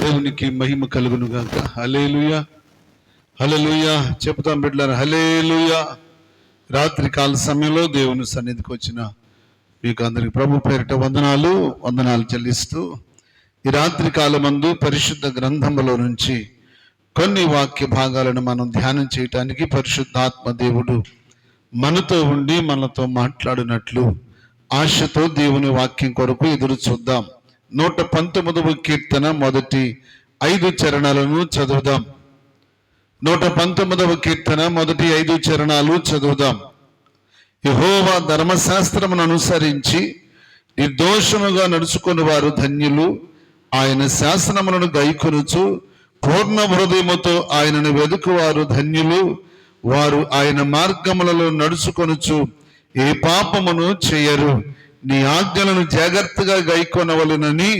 దేవునికి మహిమ కలుగును గాక. హల్లెలూయా, హల్లెలూయా. చెప్తాం బిడ్డలారా, హల్లెలూయా. రాత్రి కాల సమయంలో దేవుని సన్నిధికి వచ్చిన మీకు అందరికి ప్రభు పేరిట వందనాలు చెల్లిస్తూ ఈ రాత్రి కాలమందు పరిశుద్ధ గ్రంథములో నుంచి కొన్ని వాక్య భాగాలను మనం ధ్యానం చేయటానికి పరిశుద్ధాత్మ దేవుడు మనతో ఉండి మనతో మాట్లాడినట్లు ఆశతో దేవుని వాక్యం కొరకు ఎదురు చూద్దాం. 119వ కీర్తన మొదటి 5 చరణాలను చదువుదాం. 119వ కీర్తన మొదటి 5 చరణాలు చదువుదాం. యెహోవా ధర్మశాస్త్రమును అనుసరించి నిర్దోషముగా నడుచుకుని వారు ధన్యులు. ఆయన శాసనములను గైకొనుచు పూర్ణ హృదయముతో ఆయనను వెదుకువారు ధన్యులు. వారు ఆయన మార్గములలో నడుచుకొనుచు ఏ పాపమును చేయరు. నీ ఆజ్ఞలను జాగ్రత్తగా గైకొనవలెనని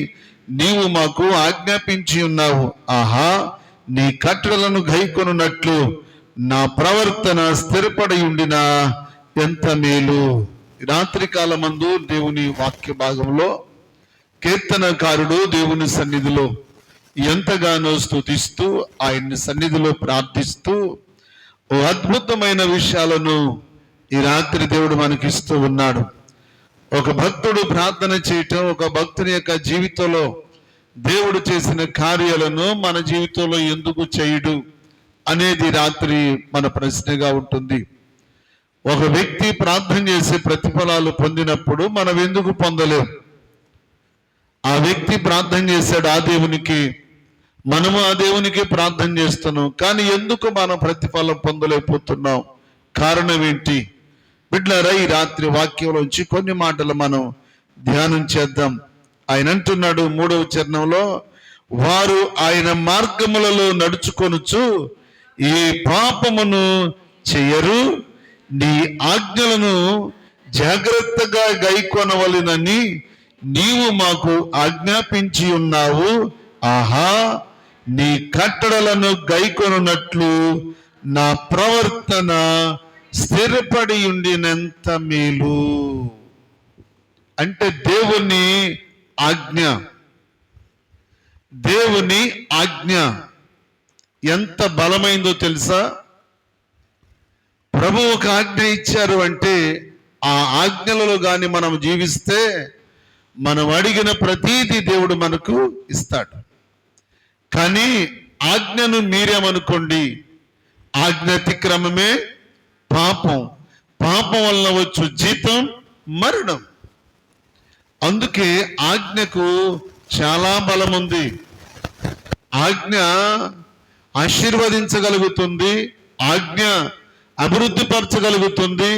నీవు మాకు ఆజ్ఞాపించి ఉన్నావు. ఆహా, నీ కట్టడలను గైకొనున్నట్లు నా ప్రవర్తన స్థిరపడి ఉండినా ఎంత మేలు. రాత్రి కాలమందు దేవుని వాక్య భాగంలో కీర్తనకారుడు దేవుని సన్నిధిలో ఎంతగానో స్తుతిస్తూ ఆయన్ని సన్నిధిలో ప్రార్థిస్తూ ఓ అద్భుతమైన విషయాలను ఈ రాత్రి దేవుడు మనకిస్తూ ఉన్నాడు. ఒక భక్తుడు ప్రార్థన చేయటం, ఒక భక్తుని యొక్క జీవితంలో దేవుడు చేసిన కార్యాలను మన జీవితంలో ఎందుకు చేయడు అనేది రాత్రి మన ప్రశ్నగా ఉంటుంది. ఒక వ్యక్తి ప్రార్థన చేసే ప్రతిఫలాలు పొందినప్పుడు మనం ఎందుకు పొందలేం? ఆ వ్యక్తి ప్రార్థన చేశాడు ఆ దేవునికి, మనము ఆ దేవునికి ప్రార్థన చేస్తున్నాం, కానీ ఎందుకు మనం ప్రతిఫలం పొందలేకపోతున్నాం? కారణం ఏంటి? బిడ్డలారా, ఈ రాత్రి వాక్యంలోంచి కొన్ని మాటలు మనం ధ్యానం చేద్దాం. ఆయన అంటున్నాడు 3వ చరణంలో, వారు ఆయన మార్గములలో నడుచుకొనుచు ఏ పాపమును చెయ్యరు. నీ ఆజ్ఞలను జాగ్రత్తగా గైకొనవలెనని నీవు మాకు ఆజ్ఞాపించి ఉన్నావు. ఆహా, నీ కట్టడలను గైకొనున్నట్లు నా ప్రవర్తన స్థిరపడి ఉండినంత మేలు. అంటే దేవుని ఆజ్ఞ ఎంత బలమైందో తెలుసా? ప్రభు ఒక ఆజ్ఞ ఇచ్చారు అంటే ఆ ఆజ్ఞలలో కానీ మనం జీవిస్తే మనం అడిగిన ప్రతీది దేవుడు మనకు ఇస్తాడు. కానీ ఆజ్ఞను మీరేమనుకోండి, ఆజ్ఞ అతిక్రమమే పాపం, పాపం వలన వచ్చు జీతం మరణం. అందుకే ఆజ్ఞకు చాలా బలం ఉంది. ఆజ్ఞ ఆశీర్వదించగలుగుతుంది, ఆజ్ఞ అభివృద్ధి పరచగలుగుతుంది,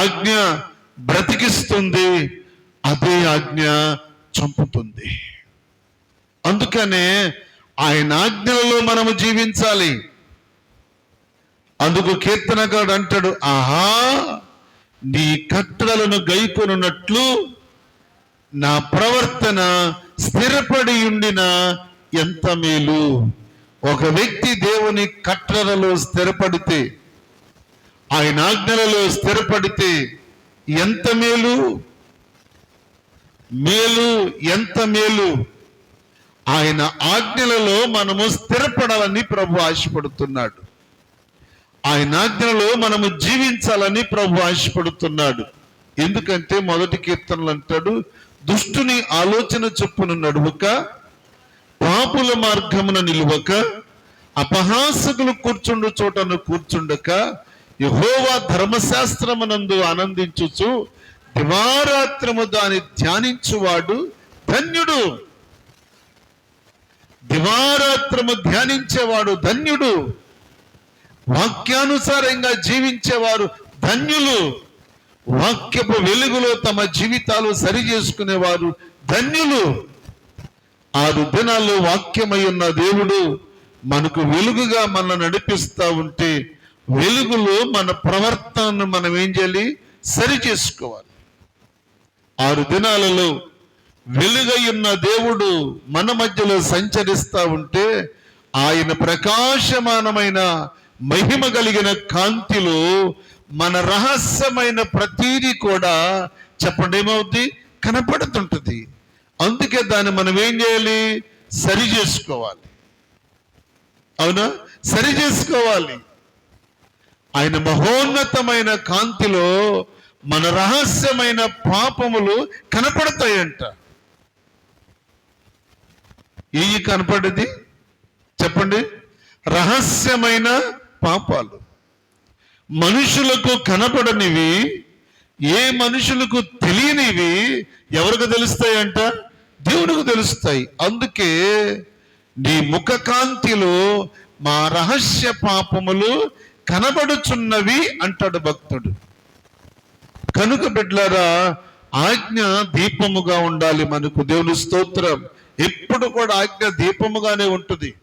ఆజ్ఞ బ్రతికిస్తుంది, అదే ఆజ్ఞ చంపుతుంది. అందుకనే ఆయన ఆజ్ఞలలో మనము జీవించాలి. అందుకు కీర్తనకారుడు అంటాడు, ఆహా, నీ కట్టడలను గైకొనున్నట్లు నా ప్రవర్తన స్థిరపడి ఉండిన ఎంత మేలు. ఒక వ్యక్తి దేవుని కట్టడలలో స్థిరపడితే, ఆయన ఆజ్ఞలలో స్థిరపడితే ఎంత మేలు, ఎంత మేలు. ఆయన ఆజ్ఞలలో మనము స్థిరపడాలని ప్రభు ఆశపడుతున్నాడు. ఆయన ఆజ్ఞలో మనము జీవించాలని ప్రభు ఆశపడుతున్నాడు. ఎందుకంటే మొదటి కీర్తనలు అంటాడు, దుష్టుని ఆలోచన చొప్పున నడువక, పాపుల మార్గమున నిలువక, అపహాసకులు కూర్చుండు చోటను కూర్చుండక, యెహోవా ధర్మశాస్త్రమునందు ఆనందించుచు దివారాత్రము దాన్ని ధ్యానించువాడు ధన్యుడు. దివారాత్రము ధ్యానించేవాడు ధన్యుడు. వాక్యానుసారంగా జీవించేవారు ధన్యులు. వాక్యపు వెలుగులో తమ జీవితాలు సరి చేసుకునేవారు ధన్యులు. 6 దినాల్లో వాక్యమై ఉన్న దేవుడు మనకు వెలుగుగా మనల్ని నడిపిస్తూ ఉంటే, వెలుగులో మన ప్రవర్తనను మనం ఏం చేయాలి? సరి చేసుకోవాలి. 6 దినాలలో వెలుగై ఉన్న దేవుడు మన మధ్యలో సంచరిస్తూ ఉంటే, ఆయన ప్రకాశమానమైన మహిమ కలిగిన కాంతిలో మన రహస్యమైన ప్రతీది కూడా చెప్పండి ఏమవుద్ది? కనపడుతుంటది. అందుకే దాన్ని మనం ఏం చేయాలి? సరి చేసుకోవాలి. అవునా? సరి చేసుకోవాలి. ఆయన మహోన్నతమైన కాంతిలో మన రహస్యమైన పాపములు కనపడతాయంట. ఏ కనపడేది చెప్పండి? రహస్యమైన పాపాలు. మనుషులకు కనపడనివి, ఏ మనుషులకు తెలియనివి ఎవరికి తెలుస్తాయంట? దేవునికి తెలుస్తాయి. అందుకే నీ ముఖ కాంతిలో మా రహస్య పాపములు కనబడుచున్నవి అంటాడు భక్తుడు. కనుక బిడ్డలారా, ఆజ్ఞ దీపముగా ఉండాలి మనకు. దేవుని స్తోత్రం. ఎప్పుడు కూడా ఆజ్ఞ దీపముగానే ఉంటుంది.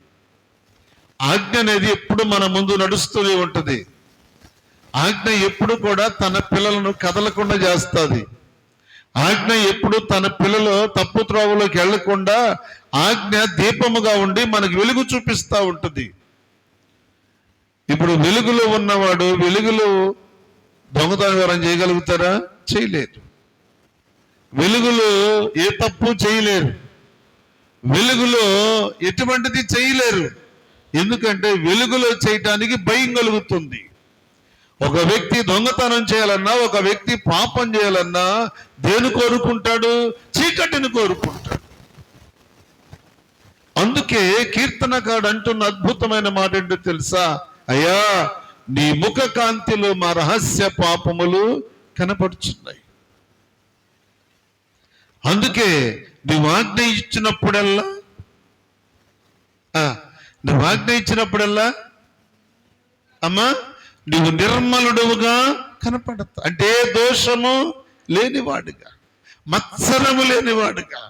ఆజ్ఞ అనేది ఎప్పుడు మన ముందు నడుస్తూనే ఉంటుంది. ఆజ్ఞ ఎప్పుడు కూడా తన పిల్లలను కదలకుండా చేస్తుంది. ఆజ్ఞ ఎప్పుడు తన పిల్లలు తప్పు త్రోవలోకి వెళ్లకుండా ఆజ్ఞ దీపముగా ఉండి మనకు వెలుగు చూపిస్తూ ఉంటుంది. ఇప్పుడు వెలుగులో ఉన్నవాడు వెలుగులో దొంగతనం ఎవరైనా చేయగలుగుతారా? చేయలేరు. వెలుగులో ఏ తప్పు చేయలేరు. వెలుగులో ఎటువంటిది చేయలేరు. ఎందుకంటే వెలుగులో చేయటానికి భయం కలుగుతుంది. ఒక వ్యక్తి దొంగతనం చేయాలన్నా, ఒక వ్యక్తి పాపం చేయాలన్నా దేని కోరుకుంటాడు? చీకటిని కోరుకుంటాడు. అందుకే కీర్తనకాడు అంటున్న అద్భుతమైన మాట ఏంటో తెలుసా? అయ్యా, నీ ముఖ కాంతిలో మా రహస్య పాపములు కనపడుచున్నాయి. అందుకే నువ్వు ఆజ్ఞ ఇచ్చినప్పుడల్లా అమ్మా నువ్వు నిర్మలుడుగా కనపడతా. అంటే దోషము లేనివాడుగా, మత్సరము లేనివాడుగా,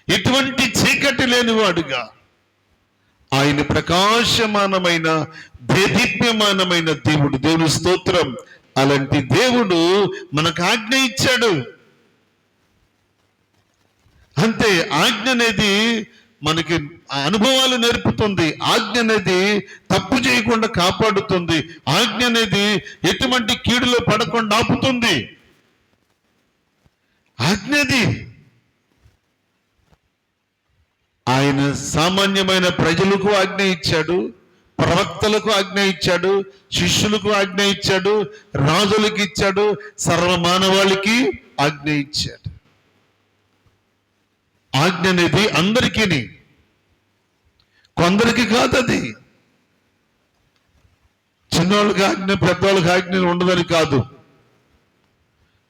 ఎటువంటి చీకటి లేనివాడుగా, ఆయన ప్రకాశమానమైన దేదీప్యమానమైన దేవుడు. దేవుని స్తోత్రం. అలాంటి దేవుడు మనకు ఆజ్ఞ ఇచ్చాడు. అంతే. ఆజ్ఞ అనేది మనకి అనుభవాలు నేర్పుతుంది. ఆజ్ఞ అనేది తప్పు చేయకుండా కాపాడుతుంది. ఆజ్ఞ అనేది ఎటువంటి కీడులో పడకుండా ఆపుతుంది. ఆజ్ఞది ఆయన సామాన్యమైన ప్రజలకు ఆజ్ఞ ఇచ్చాడు, ప్రవక్తలకు ఆజ్ఞ ఇచ్చాడు, శిష్యులకు ఆజ్ఞ ఇచ్చాడు, రాజులకు ఇచ్చాడు, సర్వమానవాళికి ఆజ్ఞ ఇచ్చాడు. ఆజ్ఞ అనేది అందరికీ, కొందరికి కాదు. అది చిన్నవాళ్ళకి ఆజ్ఞ, పెద్దవాళ్ళకి ఆజ్ఞ ఉండదని కాదు.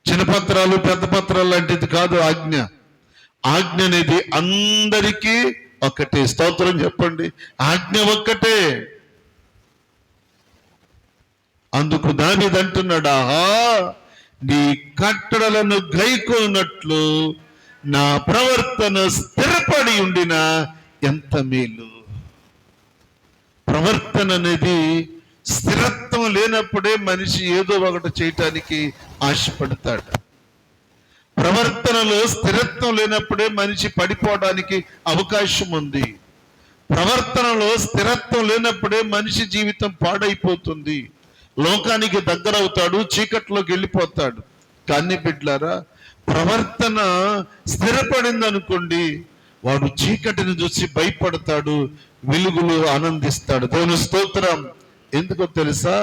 చిన్న పత్రాలు పెద్ద పత్రాలు లాంటిది కాదు ఆజ్ఞ. ఆజ్ఞ అనేది అందరికీ ఒక్కటే. స్తోత్రం చెప్పండి. ఆజ్ఞ ఒక్కటే. అందుకు దావీదు అంటున్నాడు, ఆహా, నీ కట్టడలను గైకొన్నట్లు నా ప్రవర్తన స్థిరపడి ఉండిన ఎంత మేలు. ప్రవర్తన అనేది స్థిరత్వం లేనప్పుడే మనిషి ఏదో ఒకటి చేయటానికి ఆశపడతాడు. ప్రవర్తనలో స్థిరత్వం లేనప్పుడే మనిషి పడిపోవడానికి అవకాశం ఉంది. ప్రవర్తనలో స్థిరత్వం లేనప్పుడే మనిషి జీవితం పాడైపోతుంది. లోకానికి దగ్గరవుతాడు, చీకట్లోకి వెళ్ళిపోతాడు. కానీ బిడ్డలారా, ప్రవర్తన స్థిరపడింది అనుకోండి, వాడు చీకటిని చూసి భయపడతాడు, వెలుగులో ఆనందిస్తాడు. దేవుని స్తోత్రం. ఎందుకో తెలుసా?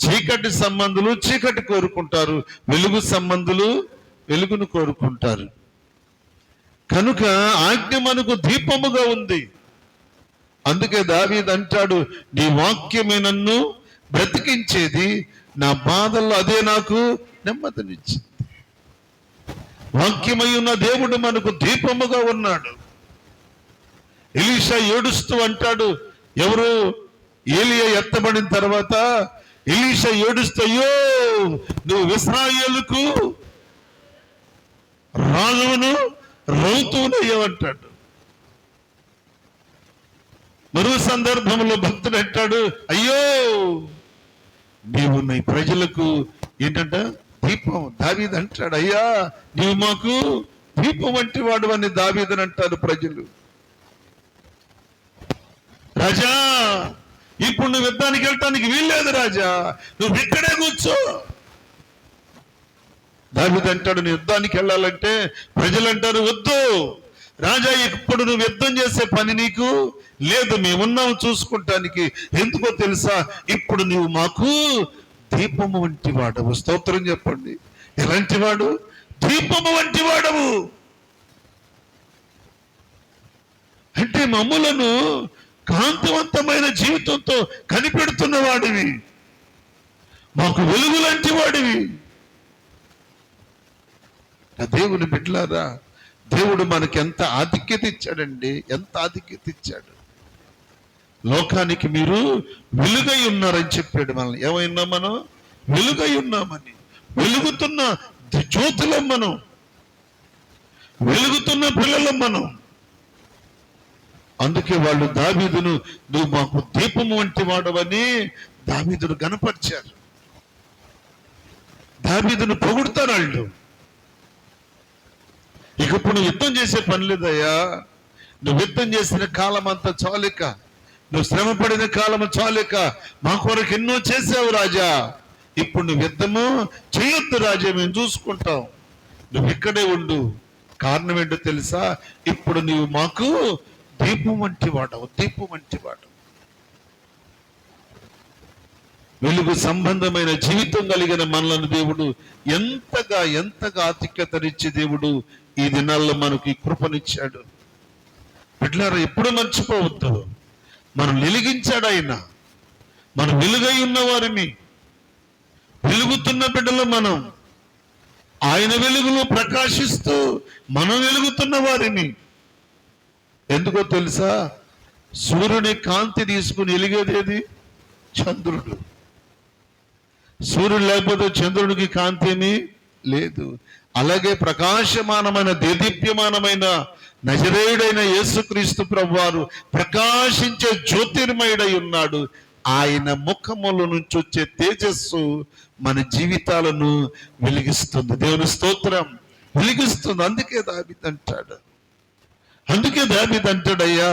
చీకటి సంబంధులు చీకటి కోరుకుంటారు, వెలుగు సంబంధులు వెలుగును కోరుకుంటారు. కనుక ఆజ్ఞ మనకు దీపముగా ఉంది. అందుకే దావీదు అంటాడు, నీ వాక్యమే నన్ను బ్రతికించేది, నా బాధల్లో అదే నాకు నెమ్మదినిచ్చింది. వాక్యమై ఉన్న దేవుడు మనకు దీపముగా ఉన్నాడు. ఎలీషా ఏడుస్తూ అంటాడు, ఎవరు? ఏలియా ఎత్తబడిన తర్వాత ఎలీషా ఏడుస్తూ, అయ్యో, నువ్వు ఇశ్రాయేలుకు రాజును రౌతునయ్యవంటాడు. మరో సందర్భంలో భక్తుడు అంటాడు, అయ్యో, నీవు నీ ప్రజలకు ఏంటంట దీపం. దావీదు అంటాడు, అయ్యా, నీవు మాకు దీపం వంటి వాడు అని దావీదుని అంటారు ప్రజలు. రాజా, ఇప్పుడు నువ్వు యుద్ధానికి వెళ్ళటానికి వీల్లేదు రాజా, నువ్వు ఇక్కడే కూర్చో. దావీదు అంటాడు, నువ్వు యుద్ధానికి వెళ్ళాలంటే ప్రజలు అంటారు, వద్దు, రాజా, ఇప్పుడు నువ్వు యుద్ధం చేసే పని నీకు లేదు, మేమున్నాము చూసుకుంటానికి. ఎందుకో తెలుసా, ఇప్పుడు నువ్వు మాకు దీపము వంటి వాడవు. స్తోత్రం చెప్పండి. ఎలాంటి వాడు? దీపము వంటి వాడవు. అంటే మమ్ములను కాంతివంతమైన జీవితంతో కనిపెడుతున్న వాడివి, మాకు వెలుగు లాంటి వాడివి. దేవుని బిడ్డలారా, దేవుడు మనకి ఎంత ఆధిక్యత ఇచ్చాడండి, ఎంత ఆధిక్యత ఇచ్చాడు. లోకానికి మీరు వెలుగై ఉన్నారని చెప్పాడు. మనల్ని ఏమైనా మనం వెలుగై ఉన్నామని. వెలుగుతున్న జ్యోతులం మనం, వెలుగుతున్న పిల్లలం మనం. అందుకే వాళ్ళు దావీదును నువ్వు మాకు దీపము వంటి వాడవని దావీదును గనపరిచారు. దావీదును పొగుడుతారు వాళ్ళు. ఇకప్పుడు నువ్వు యుద్ధం చేసే పని లేదయ్యా, నువ్వు యుద్ధం చేసిన కాలం అంతా చాలిక, నువ్వు శ్రమ పడిన కాలం చాలిక, మా కొరకు ఎన్నో చేసావు రాజా, ఇప్పుడు నువ్వు యుద్ధము చేయొద్దు రాజా, మేము చూసుకుంటాం, నువ్వు ఇక్కడే ఉండు. కారణం ఏంటో తెలుసా, ఇప్పుడు నువ్వు మాకు దీపం వంటి వాడవు, దీపం వంటి వాడవు. వెలుగు సంబంధమైన జీవితం కలిగిన మనలను దేవుడు ఎంతగా ఆధిక్యతనిచ్చి దేవుడు ఈ దినాల్లో మనకు ఈ కృపనిచ్చాడు. బిడ్డలారా, ఎప్పుడు మర్చిపోవద్దు, మనం వెలిగించాడు ఆయన. మనం వెలుగై ఉన్న వారిని, వెలుగుతున్న బిడ్డలు మనం. ఆయన వెలుగులో ప్రకాశిస్తూ మనం వెలుగుతున్న వారిని. ఎందుకో తెలుసా, సూర్యుని కాంతి తీసుకుని వెలిగేదేది చంద్రుడు. సూర్యుడు లేకపోతే చంద్రుడికి కాంతి ఏమీ లేదు. అలాగే ప్రకాశమానమైన దేదీప్యమానమైన నజరేయుడైన యేసుక్రీస్తు ప్రభువారు ప్రకాశించే జ్యోతిర్మయుడై ఉన్నాడు. ఆయన ముఖముల నుంచి వచ్చే తేజస్సు మన జీవితాలను వెలిగిస్తుంది. దేవుని స్తోత్రం, వెలిగిస్తుంది. అందుకే దావీదు అంటాడయ్యా,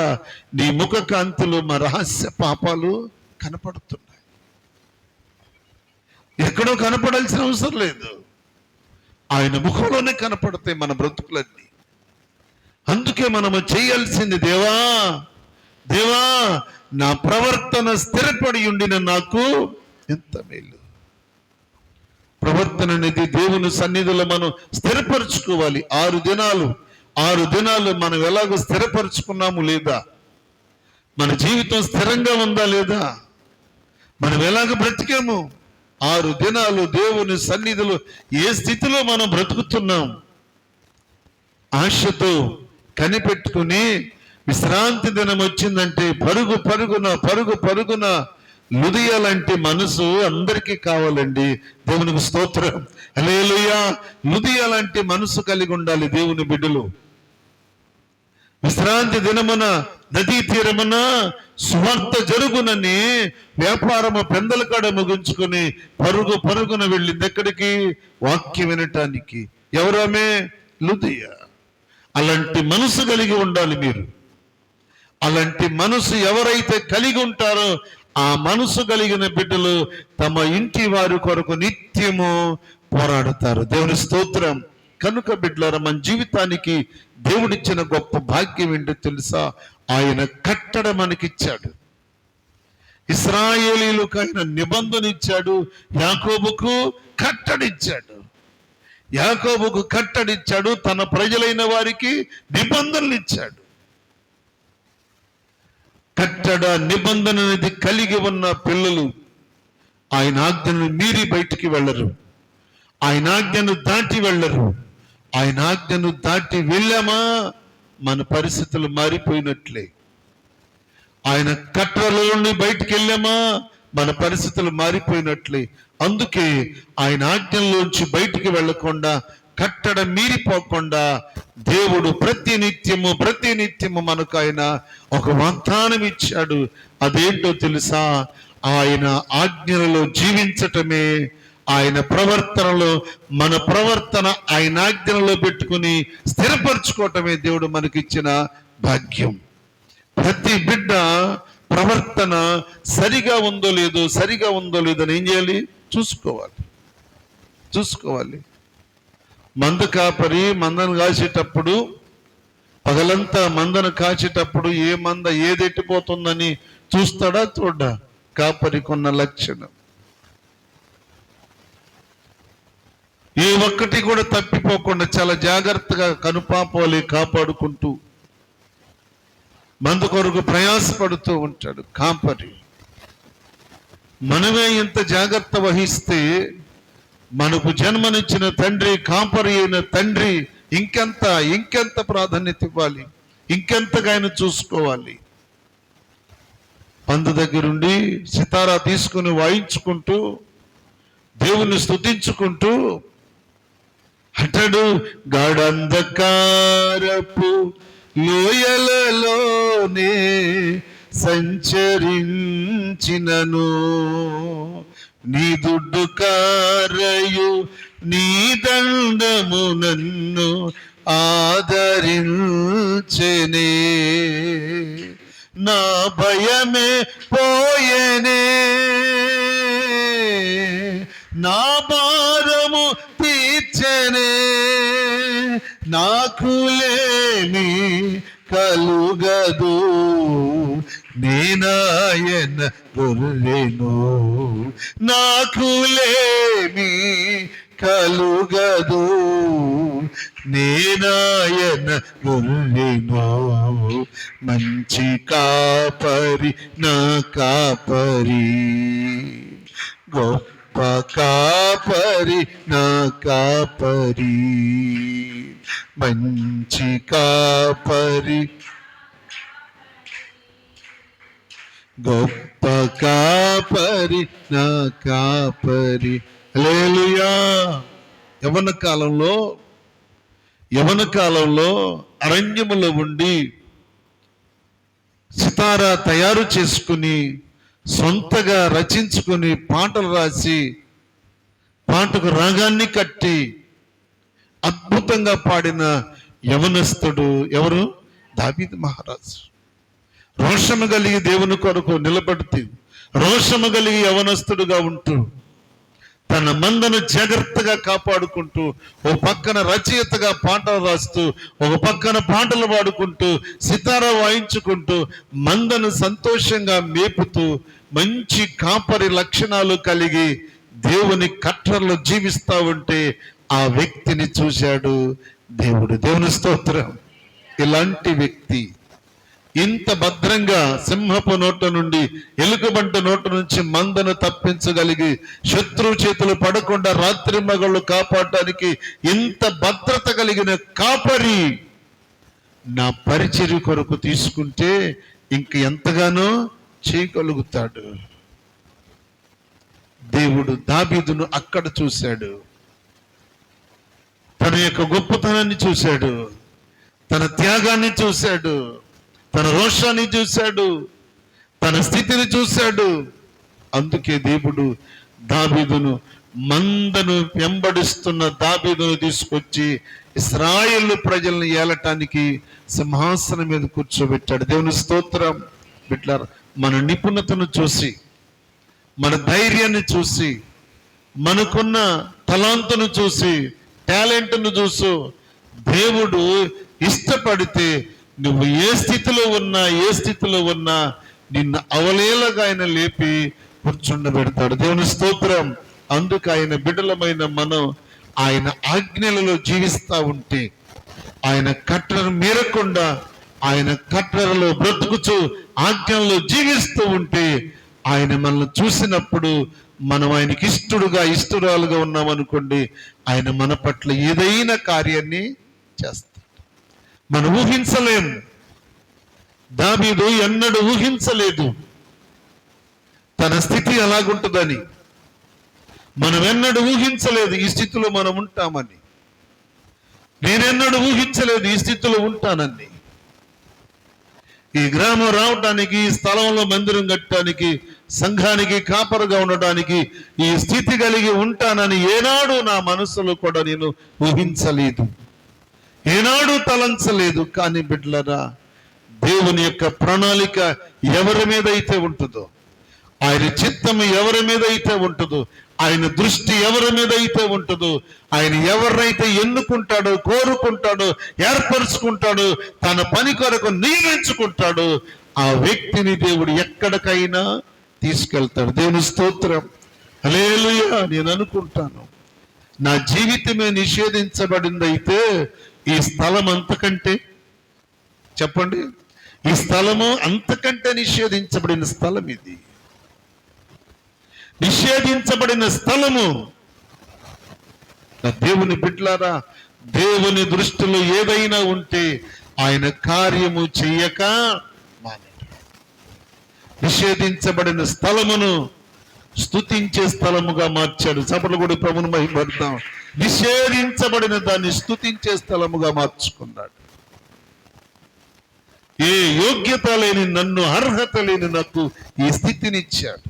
నీ ముఖ కాంతిలో మా రహస్య పాపాలు కనపడుతున్నాయి. ఎక్కడో కనపడాల్సిన అవసరం లేదు, ఆయన ముఖంలోనే కనపడతాయి మన బ్రతుకులన్నీ. అందుకే మనము చేయాల్సింది, దేవా నా ప్రవర్తన స్థిరపడి ఉండిన నాకు ఎంత మేలు. ప్రవర్తన అనేది దేవుని సన్నిధిలో మనం స్థిరపరచుకోవాలి. 6 దినాలు మనం ఎలాగో స్థిరపరచుకున్నాము లేదా, మన జీవితం స్థిరంగా ఉందా లేదా, మనం ఎలాగ బ్రతికాము, 6 దినాలు దేవుని సన్నిధిలో ఏ స్థితిలో మనం బ్రతుకుతున్నాం, ఆశతో కనిపెట్టుకుని విశ్రాంతి దినం వచ్చిందంటే పరుగు పరుగున లుదియాలంటే మనసు అందరికీ కావాలండి. దేవునికి స్తోత్రం, హల్లెలూయా. లుదియాలంటే మనసు కలిగి ఉండాలి దేవుని బిడ్డలు. విశ్రాంతి దినమున నదీ తీరమున సువార్త జరుగునని వ్యాపారము పెందల కాడ ముగించుకొని పరుగున వెళ్ళింది ఎక్కడికి? వాక్యం వినటానికి. ఎవరామే? లుదియా. అలాంటి మనసు కలిగి ఉండాలి మీరు. అలాంటి మనసు ఎవరైతే కలిగి ఉంటారో ఆ మనసు కలిగిన బిడ్డలు తమ ఇంటి వారి కొరకు నిత్యము పోరాడుతారు. దేవుని స్తోత్రం. కనుక బిడ్డలారా, మన జీవితానికి దేవుడిచ్చిన గొప్ప భాగ్యం ఏంటో తెలుసా? ఆయన కట్టడ మనకిచ్చాడు. ఇశ్రాయేలీలకు ఆయన నిబంధన ఇచ్చాడు, యాకోబుకు కట్టడిచ్చాడు. యాకోబుకు కట్టడిచ్చాడు, తన ప్రజలైన వారికి నిబంధనలు ఇచ్చాడు. కట్టడ నిబంధన అనేది కలిగి ఉన్న పిల్లలు ఆయన ఆజ్ఞను మీరి బయటికి వెళ్ళరు, ఆయన ఆజ్ఞను దాటి వెళ్ళరు. ఆయన ఆజ్ఞను దాటి వెళ్ళామా మన పరిస్థితులు మారిపోయినట్లే. ఆయన కట్టడల నుండి బయటికి వెళ్ళామా మన పరిస్థితులు మారిపోయినట్లే. అందుకే ఆయన ఆజ్ఞల్లోంచి బయటికి వెళ్ళకుండా, కట్టడ మీరిపోకుండా దేవుడు ప్రతి నిత్యము మనకు ఆయన ఒక వాగ్దానం ఇచ్చాడు. అదేంటో తెలుసా? ఆయన ఆజ్ఞలలో జీవించటమే, ఆయన ప్రవర్తనలో మన ప్రవర్తన ఆయన ఆజ్ఞలలో పెట్టుకుని స్థిరపరచుకోవటమే దేవుడు మనకిచ్చిన భాగ్యం. ప్రతి బిడ్డ ప్రవర్తన సరిగా ఉందో లేదో అని ఏం చేయాలి? చూసుకోవాలి. మంద కాపరి మందను కాసేటప్పుడు పగలంతా మందను కాచేటప్పుడు ఏ మంద ఏదెట్టిపోతుందని చూస్తాడా చూడ్డా? కాపరికున్న లక్షణం. ఏ ఒక్కటి కూడా తప్పిపోకుండా చాలా జాగ్రత్తగా కనుపాపాలి కాపాడుకుంటూ మందు కొరకు ప్రయాసపడుతూ ఉంటాడు కాపరి. మనమే ఇంత జాగ్రత్త వహిస్తే మనకు జన్మనిచ్చిన తండ్రి, కాపరి అయిన తండ్రి ఇంకెంత ప్రాధాన్యత ఇవ్వాలి, ఇంకెంతగా ఆయన చూసుకోవాలి. పందు దగ్గరుండి సితారా తీసుకుని వాయించుకుంటూ దేవుని స్తుతించుకుంటూ అంటాడు, గాఢంధకారపు లోయలలోనే సంచరించినను, నీ దుడ్డు కారయు నీ దండము నన్ను ఆదరించెనే, నా భయమే పోయేనే, నా భారము తీర్చెనే, నాకు లేమి కలుగదు, నేనాయన గొర్రెను, నాకు లేమి కలుగదు, నేనాయన గొర్రెను, మంచి కాపరి నా కాపరి, గొప్ప కాపరి నా కాపరి, మంచి కాపరి, గొప్ప కాపరి నా కాపరి. హల్లెలూయా. యవన కాలంలో అరణ్యములో ఉండి సితారా తయారు చేసుకుని సొంతగా రచించుకుని పాటలు రాసి పాటకు రాగాన్ని కట్టి అద్భుతంగా పాడిన యవనస్తుడు ఎవరు? దావీదు మహారాజు. రోషము కలిగి దేవుని కొరకు నిలబడుతూ, రోషము కలిగి యవనస్తుడుగా ఉంటూ తన మందను జాగ్రత్తగా కాపాడుకుంటూ, ఒక పక్కన రచయితగా పాటలు రాస్తూ, ఒక పక్కన పాటలు పాడుకుంటూ, సితారా వాయించుకుంటూ, మందను సంతోషంగా మేపుతూ, మంచి కాపరి లక్షణాలు కలిగి దేవుని కట్టడలో జీవిస్తూ ఉంటే ఆ వ్యక్తిని చూశాడు దేవుడు. దేవుని స్తోత్రం. ఇలాంటి వ్యక్తి ఇంత భద్రంగా సింహపు నోట నుండి, ఎలుకబంట నోట నుంచి మందను తప్పించగలిగి శత్రువు చేతులు పడకుండా రాత్రి మగళ్ళు కాపాడటానికి ఇంత భద్రత కలిగిన కాపరి నా పరిచర్య కొరకు తీసుకుంటే ఇంక ఎంతగానో చేయగలుగుతాడు. దేవుడు దావీదును అక్కడ చూశాడు. తన యొక్క గొప్పతనాన్ని చూశాడు, తన త్యాగాన్ని చూశాడు, తన రోషాన్ని చూశాడు, తన స్థితిని చూశాడు. అందుకే దేవుడు దావీదును, మందను వెంబడిస్తున్న దావీదును తీసుకొచ్చి ఇశ్రాయేలు ప్రజలను ఏలటానికి సింహాసనం మీద కూర్చోబెట్టాడు. దేవుని స్తోత్రం. బిడ్డలారా, మన నిపుణతను చూసి, మన ధైర్యాన్ని చూసి, మనకున్న తలాంతును చూసి, టాలెంట్ను చూసి దేవుడు ఇష్టపడితే నువ్వు ఏ స్థితిలో ఉన్నా నిన్ను అవలేలగా ఆయన లేపి కూర్చుండబెడతాడు. దేవుని స్తోత్రం. అందుకు ఆయన బిడ్డలమైన మనం ఆయన ఆజ్ఞలలో జీవిస్తూ ఉంటే, ఆయన కట్టడను మీరకుండా ఆయన కట్టడలో బ్రతుకుచు ఆజ్ఞలలో జీవిస్తూ ఉంటే, ఆయన మనల్ని చూసినప్పుడు మనం ఆయనకి ఇష్టరాలుగా ఉన్నామనుకోండి, ఆయన మన పట్ల ఏదైనా కార్యాన్ని చేస్తాడు. మనం ఊహించలేం. దావీదు ఎన్నడూ ఊహించలేదు తన స్థితి ఎలాగుంటుందని. మనం ఎన్నడూ ఊహించలేదు ఈ స్థితిలో మనం ఉంటామని. నేనెన్నడూ ఊహించలేదు ఈ స్థితిలో ఉంటానని. ఈ గ్రామం రావటానికి, ఈ స్థలంలో మందిరం కట్టడానికి, సంఘానికి కాపరుగా ఉండటానికి ఈ స్థితి కలిగి ఉంటానని ఏనాడు నా మనసులో కూడా నేను ఊహించలేదు, ఏనాడు తలంచలేదు. కానీ బిడ్డలారా, దేవుని యొక్క ప్రణాళిక ఎవరి మీద అయితే ఉంటుందో, ఆయన చిత్తము ఎవరి మీద అయితే ఉంటుందో ఆయన దృష్టి ఎవరి మీద అయితే ఉంటుందో, ఆయన ఎవరినైతే ఎన్నుకుంటాడో, కోరుకుంటాడో, ఏర్పరుచుకుంటాడో, తన పని కొరకు నియమించుకుంటాడో ఆ వ్యక్తిని దేవుడు ఎక్కడికైనా తీసుకెళ్తాడు. దేవుని స్తోత్రం. హల్లెలూయా. నేను అనుకుంటాను, నా జీవితమే నిషేధించబడిందైతే ఈ స్థలం అంతకంటే, చెప్పండి, ఈ స్థలము అంతకంటే నిషేధించబడిన స్థలం ఇది. నిషేధించబడిన స్థలము. దేవుని బిడ్డలారా, దేవుని దృష్టిలో ఏదైనా ఉంటే ఆయన కార్యము చెయ్యక మానడు. నిషేధించబడిన స్థలమును స్తుతించే స్థలముగా మార్చాడు. చప్పట్లు కూడా ప్రభువును మహిమపడతాం. నిషేధించబడిన దాన్ని స్తుతించే స్థలముగా మార్చుకున్నాడు. ఏ యోగ్యత లేని నన్ను, అర్హత లేని నాకు ఈ స్థితినిచ్చాడు.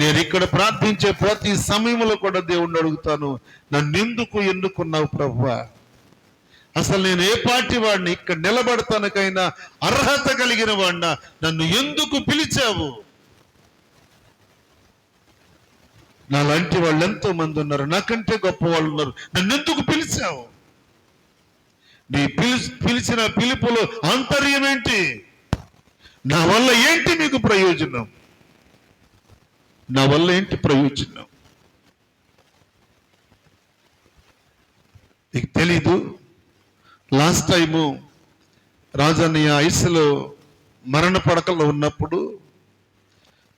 నేను ఇక్కడ ప్రార్థించే ప్రతి సమయంలో కూడా దేవుణ్ణి అడుగుతాను, నన్ను ఎందుకు ఎన్నుకున్నావు ప్రభువా? అసలు నేను ఏ పార్టీ వాడిని? ఇక్కడ నిలబడతానికైనా అర్హత కలిగిన వాడినా? నన్ను ఎందుకు పిలిచావు? నాలాంటి వాళ్ళు ఎంతో మంది ఉన్నారు, నాకంటే గొప్ప వాళ్ళు ఉన్నారు, నన్ను ఎందుకు పిలిచావు? నీ పిలిచిన పిలుపులో ఆంతర్యం ఏంటి? నా వల్ల ఏంటి నీకు ప్రయోజనం? నా వల్ల ఏంటి ప్రయోజనం? నీకు తెలీదు. లాస్ట్ టైము రాజన్నయ్య ఐసులో మరణ పడకలో ఉన్నప్పుడు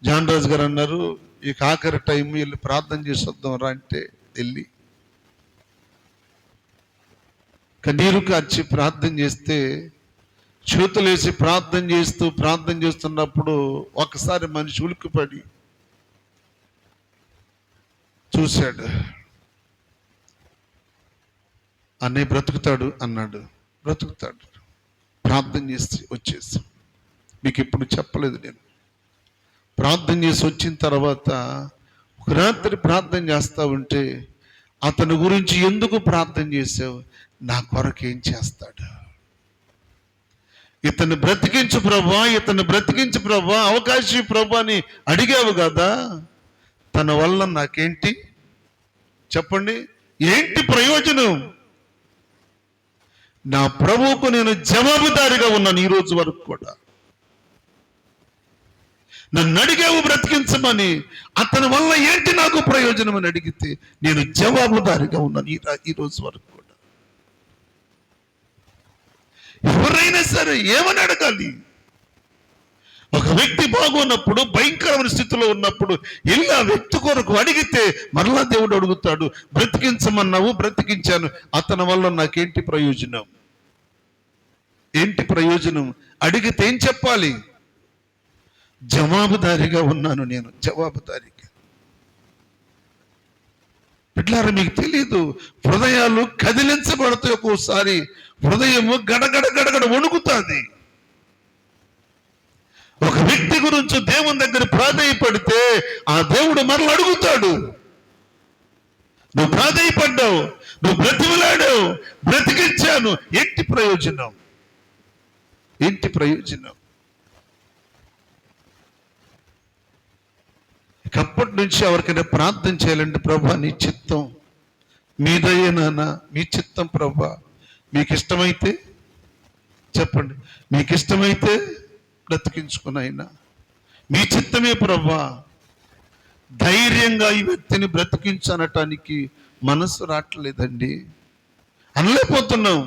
జాన్ రాజు గారు అన్నారు, ఇక ఆఖరి టైం వెళ్ళి ప్రార్థన చేసి వద్దాం రా అంటే వెళ్ళి కన్నీరు కార్చి ప్రార్థన చేస్తే, చేతులేసి ప్రార్థన చేస్తున్నప్పుడు ఒకసారి మనిషి ఉలిక్కిపడి చూశాడు. అన్నయ్య బ్రతుకుతాడు అన్నాడు. బ్రతుకుతాడు. ప్రార్థన చేసి వచ్చేసి, మీకు ఇప్పుడు చెప్పలేదు నేను. ప్రార్థన చేసి వచ్చిన తర్వాత ఒక రాత్రి ప్రార్థన చేస్తా ఉంటే, అతని గురించి ఎందుకు ప్రార్థన చేసావు? నా కొరకు ఏం చేస్తాడు? ఇతన్ని బ్రతికించు ప్రభా, ఇతన్ని బ్రతికించు ప్రభా, అవకాశం ప్రభా అని అడిగావు కదా, తన వల్ల నాకేంటి? చెప్పండి, ఏంటి ప్రయోజనం? నా ప్రభువుకు నేను జవాబుదారిగా ఉన్నాను ఈ రోజు వరకు కూడా. నన్ను అడిగావు బ్రతికించమని, అతని వల్ల ఏంటి నాకు ప్రయోజనం అని అడిగితే నేను జవాబుదారిగా ఉన్నాను ఈ రోజు వరకు కూడా. ఎవరైనా సరే ఏమని అడగాలి? ఒక వ్యక్తి బాగున్నప్పుడు, భయంకరమైన స్థితిలో ఉన్నప్పుడు వెళ్ళి ఆ వ్యక్తి కొరకు అడిగితే మరలా దేవుడు అడుగుతాడు, బ్రతికించమన్నావు, బ్రతికించాను, అతని వల్ల నాకేంటి ప్రయోజనం? ఏంటి ప్రయోజనం? అడిగితే ఏం చెప్పాలి? జవాబుదారిగా ఉన్నాను నేను, జవాబుదారిగా. బిడ్డలారా, మీకు తెలీదు, హృదయాలు కదిలించబడతాయి. ఒక్కోసారి హృదయము గడగడ గడగడ వణుకుతుంది. ఒక వ్యక్తి గురించి దేవుని దగ్గర ప్రాధేయపడితే ఆ దేవుడు మరల అడుగుతాడు, నువ్వు ప్రాధేయపడ్డావు, నువ్వు బ్రతిమలాడావు, బ్రతికించాను, ఏంటి ప్రయోజనం? ఏంటి ప్రయోజనం? ఇకప్పటి నుంచి ఎవరికైనా ప్రార్థన చేయాలంటే, ప్రభా నీ చిత్తం మీదయ్యే నాన్న, మీ చిత్తం ప్రభా, మీకు ఇష్టమైతే చెప్పండి, మీకు ఇష్టమైతే బ్రతికించుకుని అయినా మీ చిత్తమే ప్రభా. ధైర్యంగా ఈ వ్యక్తిని బ్రతికించనటానికి మనసు రావట్లేదండి, అనలేకపోతున్నాం.